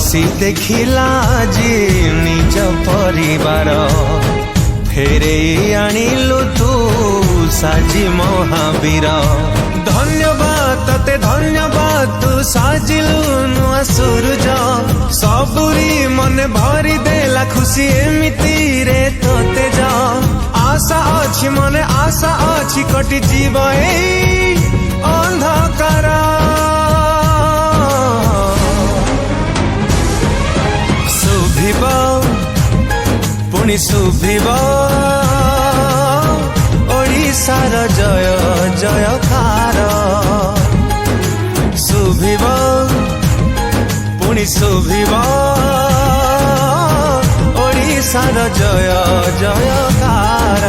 हसी देखिला जी निज परिवार फेरे आनिलु तू साजी महावीर। धन्यवाद तते धन्यवाद तू साजिलु नुआ सूरज सबुरी मन भरी देला खुशी एमिति रे तो तेज। आशा अछि मने आशा अछि कटि जीव ए अंधकार। शुभिब पुणी शुभिब ओडिशार जय जयकार। शुभिब पुणी शुभिब ओडिशार जय जयकार।